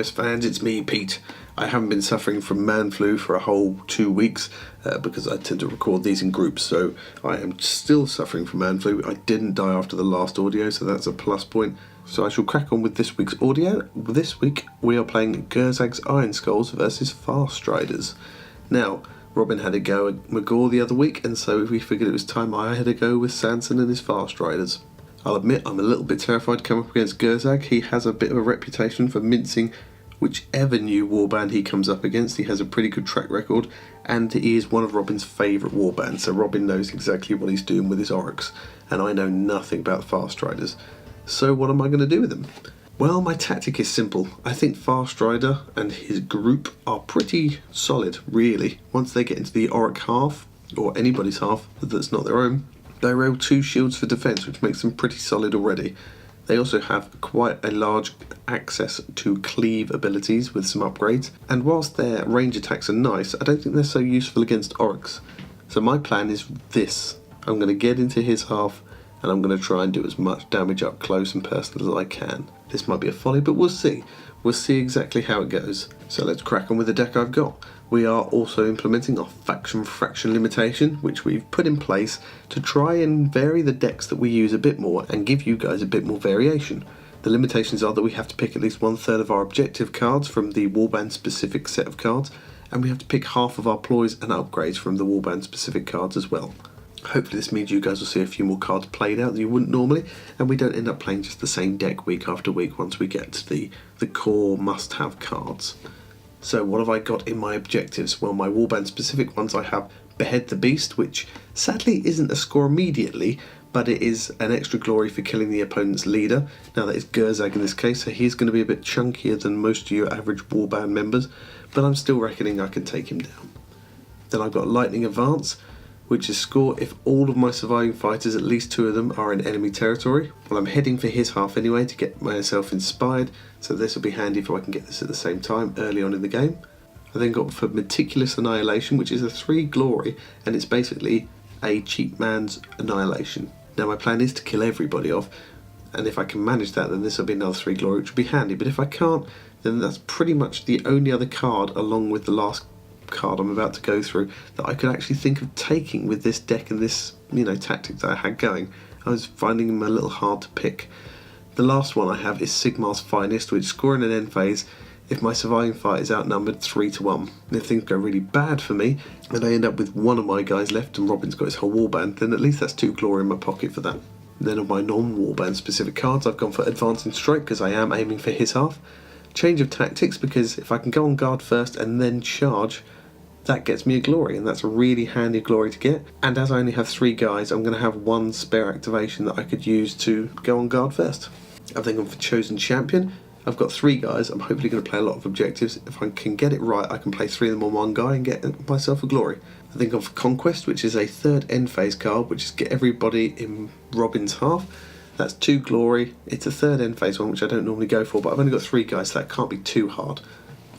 OS fans, it's me, Pete. I haven't been suffering from man flu for a whole 2 weeks because I tend to record these in groups, so I am still suffering from man flu. I didn't die after the last audio, so that's a plus point. So I shall crack on with this week's audio. This week we are playing Gurzag's Iron Skulls versus Farstriders. Now, Robin had a go at McGaw the other week, and so we figured it was time I had a go with Sanson and his Farstriders. I'll admit I'm a little bit terrified to come up against Gurzag. He has a bit of a reputation for mincing whichever new warband he comes up against. He has a pretty good track record, and he is one of Robin's favourite warbands, so Robin knows exactly what he's doing with his Oryx, and I know nothing about Farstriders. So what am I going to do with them? Well, my tactic is simple. I think Farstrider and his group are pretty solid, really. Once they get into the Oryx half, or anybody's half that's not their own, they roll 2 shields for defence, which makes them pretty solid already. They also have quite a large access to cleave abilities with some upgrades, and whilst their range attacks are nice, I don't think they're so useful against Oryx. So my plan is this. I'm going to get into his half, and I'm going to try and do as much damage up close and personal as I can. This might be a folly, but we'll see. We'll see exactly how it goes. So let's crack on with the deck I've got. We are also implementing our faction fraction limitation, which we've put in place to try and vary the decks that we use a bit more and give you guys a bit more variation. The limitations are that we have to pick at least 1/3 of our objective cards from the warband specific set of cards, and we have to pick half of our ploys and upgrades from the warband specific cards as well. Hopefully this means you guys will see a few more cards played out than you wouldn't normally, and we don't end up playing just the same deck week after week once we get to the core must-have cards. So what have I got in my objectives? Well, my warband specific ones, I have Behead the Beast, which sadly isn't a score immediately, but it is an extra glory for killing the opponent's leader. Now that is Gurzag in this case, so he's going to be a bit chunkier than most of your average warband members, but I'm still reckoning I can take him down. Then I've got Lightning Advance, which is score if all of my surviving fighters, at least 2 of them, are in enemy territory. Well, I'm heading for his half anyway to get myself inspired, so this will be handy if I can get this at the same time early on in the game. I then got for Meticulous Annihilation, which is a 3 glory, and it's basically a cheap man's annihilation. Now my plan is to kill everybody off, and if I can manage that, then this will be another 3 glory, which will be handy, but if I can't, then that's pretty much the only other card, along with the last card I'm about to go through, that I could actually think of taking with this deck and this, tactic that I had going. I was finding them a little hard to pick. The last one I have is Sigmar's Finest, which score in an end phase if my surviving fight is outnumbered 3-1. And if things go really bad for me and I end up with one of my guys left and Robin's got his whole warband, then at least that's 2 glory in my pocket for that. Then of my non-warband specific cards, I've gone for Advancing Strike because I am aiming for his half. Change of Tactics, because if I can go on guard first and then charge, that gets me a glory, and that's a really handy glory to get. And as I only have 3 guys, I'm going to have 1 spare activation that I could use to go on guard first. I've then gone for Chosen Champion. I've got 3 guys. I'm hopefully going to play a lot of objectives. If I can get it right, I can play 3 of them on 1 guy and get myself a glory. I've then gone for Conquest, which is a 3rd end phase card, which is get everybody in Robin's half. That's 2 glory. It's a 3rd end phase one, which I don't normally go for, but I've only got 3 guys, so that can't be too hard.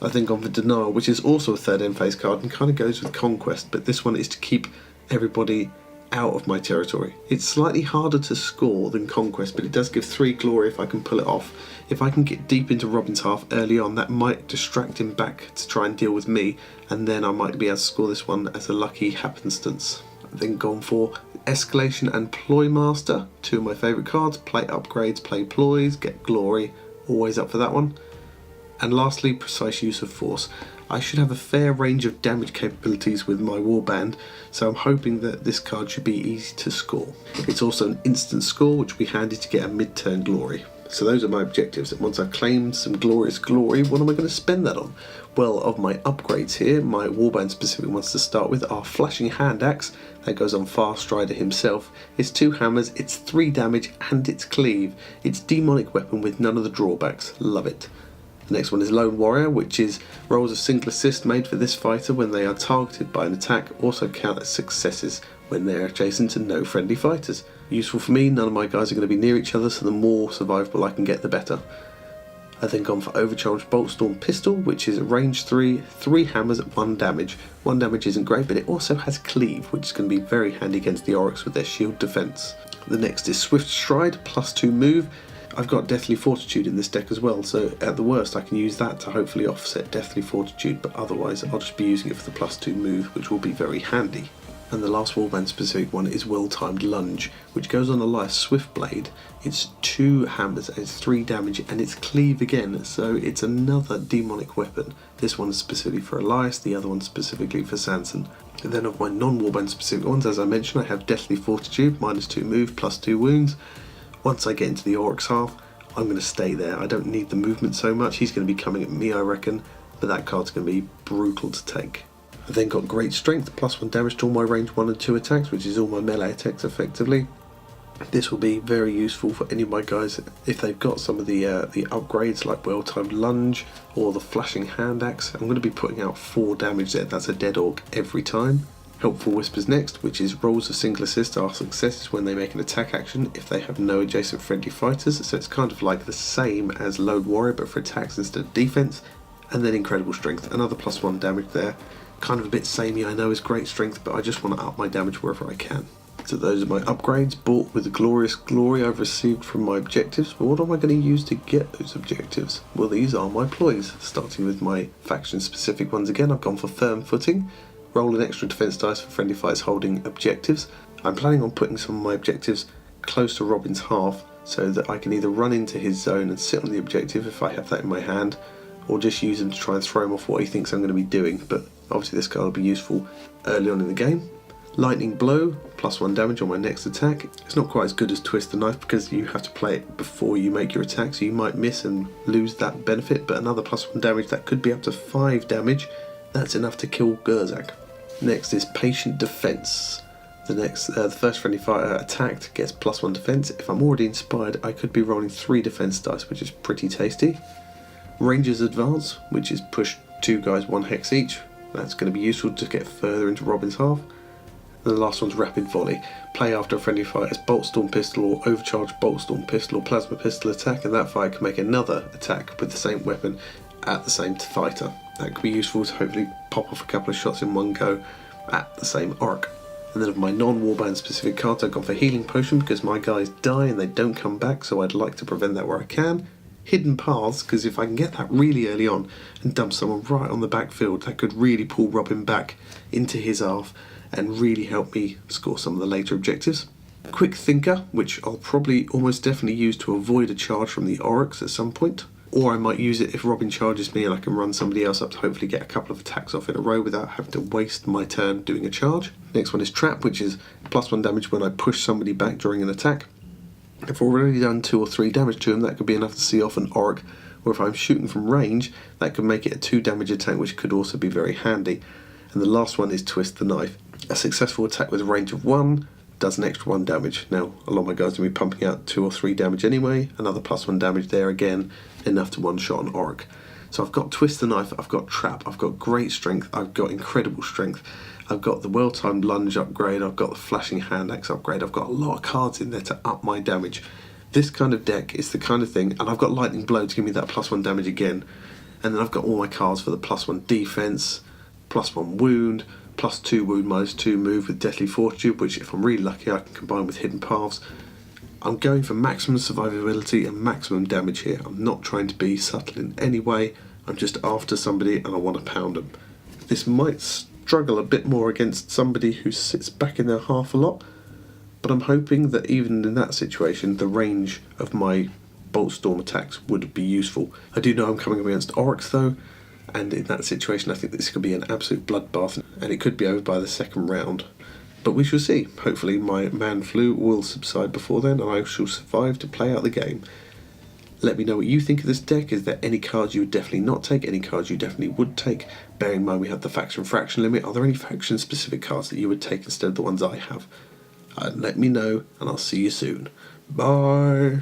I've then gone for Denial, which is also a 3rd end phase card and kind of goes with Conquest, but this one is to keep everybody out of my territory. It's slightly harder to score than Conquest, but it does give 3 glory if I can pull it off. If I can get deep into Robin's half early on, that might distract him back to try and deal with me, and then I might be able to score this one as a lucky happenstance. I've then gone for Escalation and Ploy Master, 2 of my favourite cards. Play upgrades, play ploys, get glory, always up for that one. And lastly, Precise Use of Force. I should have a fair range of damage capabilities with my warband, so I'm hoping that this card should be easy to score. It's also an instant score, which will be handy to get a mid-turn glory. So those are my objectives, and once I've claimed some glorious glory, what am I going to spend that on? Well, of my upgrades here, my warband specific ones to start with are Flashing HANDAXE, that goes on Farstrider himself. It's 2 hammers, it's 3 damage, and it's cleave. It's demonic weapon with none of the drawbacks. Love it. The next one is Lone Warrior, which is rolls of single assist made for this fighter when they are targeted by an attack, also count as successes when they are adjacent to no friendly fighters. Useful for me, none of my guys are going to be near each other, so the more survivable I can get, the better. I've then gone for Overcharged BOLTSTORM Pistol, which is range 3, 3 hammers at 1 damage. 1 damage isn't great, but it also has cleave, which is going to be very handy against the Oryx with their shield defense. The next is Swift Stride, +2 move. I've got Deathly Fortitude in this deck as well, so at the worst I can use that to hopefully offset Deathly Fortitude, but otherwise I'll just be using it for the +2 move, which will be very handy. And the last warband specific one is Well-Timed Lunge, which goes on a light Swift Blade. It's 2 hammers, and it's 3 damage, and it's cleave again, so it's another demonic weapon. This one's specifically for Elias, the other one specifically for Sanson. And then of my non-warband specific ones, as I mentioned, I have Deathly Fortitude, -2 move, +2 wounds. Once I get into the Oryx half, I'm going to stay there. I don't need the movement so much. He's going to be coming at me, I reckon, but that card's going to be brutal to take. I've then got Great Strength, +1 damage to all my range 1 and 2 attacks, which is all my melee attacks effectively. This will be very useful for any of my guys if they've got some of the upgrades like Well-Timed Lunge or the Flashing HANDAXE. I'm going to be putting out 4 damage there. That's a dead orc every time. Helpful Whispers next, which is rolls of single assist are successes when they make an attack action if they have no adjacent friendly fighters, so it's kind of like the same as Lone Warrior but for attacks instead of defense. And then Incredible Strength, another +1 damage there. Kind of a bit samey, I know, as Great Strength, but I just want to up my damage wherever I can. So those are my upgrades, bought with the glorious glory I've received from my objectives. But what am I going to use to get those objectives? Well, these are my ploys, starting with my faction specific ones again. I've gone for Firm Footing, roll an extra defense dice for friendly fights holding objectives. I'm planning on putting some of my objectives close to Robin's half so that I can either run into his zone and sit on the objective if I have that in my hand, or just use him to try and throw him off what he thinks I'm going to be doing, but obviously this card will be useful early on in the game. Lightning Blow, +1 damage on my next attack. It's not quite as good as Twist the Knife because you have to play it before you make your attack, so you might miss and lose that benefit, but another +1 damage, that could be up to 5 damage. That's enough to kill Gurzag. Next is Patient Defense. The first friendly fighter attacked gets +1 defense. If I'm already inspired, I could be rolling 3 defense dice, which is pretty tasty. Ranger's Advance, which is push 2 guys 1 hex each. That's going to be useful to get further into Robin's half. And the last one's Rapid Volley. Play after a friendly fighter's BOLTSTORM pistol or Overcharged BOLTSTORM pistol or Plasma pistol attack, and that fighter can make another attack with the same weapon at the same fighter. That could be useful to hopefully pop off a couple of shots in one go at the same arc. And then of my non-warband specific cards, I've gone for Healing Potion because my guys die and they don't come back, so I'd like to prevent that where I can. Hidden Paths, because if I can get that really early on and dump someone right on the backfield, that could really pull Robin back into his half and really help me score some of the later objectives. Quick Thinker, which I'll probably almost definitely use to avoid a charge from the Oryx at some point. Or I might use it if Robin charges me and I can run somebody else up to hopefully get a couple of attacks off in a row without having to waste my turn doing a charge. Next one is Trap, which is +1 damage when I push somebody back during an attack. If I've already done 2 or 3 damage to him, that could be enough to see off an Orc, or if I'm shooting from range, that could make it a 2 damage attack, which could also be very handy. And the last one is Twist the Knife. A successful attack with a range of 1 does an extra 1 damage. Now, a lot of my guys will be pumping out 2 or 3 damage anyway, another +1 damage there again, enough to one-shot an Orc. So I've got Twist the Knife, I've got Trap, I've got Great Strength, I've got Incredible Strength, I've got the Well-Timed Lunge upgrade, I've got the Flashing HANDAXE upgrade, I've got a lot of cards in there to up my damage. This kind of deck is the kind of thing, and I've got Lightning Blow to give me that +1 damage again, and then I've got all my cards for the +1 defense, +1 wound, +2 wound, -2 move with Deathly Fortitude, which if I'm really lucky I can combine with Hidden Paths. I'm going for maximum survivability and maximum damage here. I'm not trying to be subtle in any way, I'm just after somebody and I want to pound them. This might struggle a bit more against somebody who sits back in their half a lot, but I'm hoping that even in that situation the range of my BOLTSTORM attacks would be useful. I do know I'm coming up against Oryx though, and in that situation I think this could be an absolute bloodbath and it could be over by the second round. But we shall see. Hopefully my man flu will subside before then and I shall survive to play out the game. Let me know what you think of this deck. Is there any cards you would definitely not take? Any cards you definitely would take? Bearing in mind we have the faction fraction limit, are there any faction specific cards that you would take instead of the ones I have? Let me know and I'll see you soon. Bye!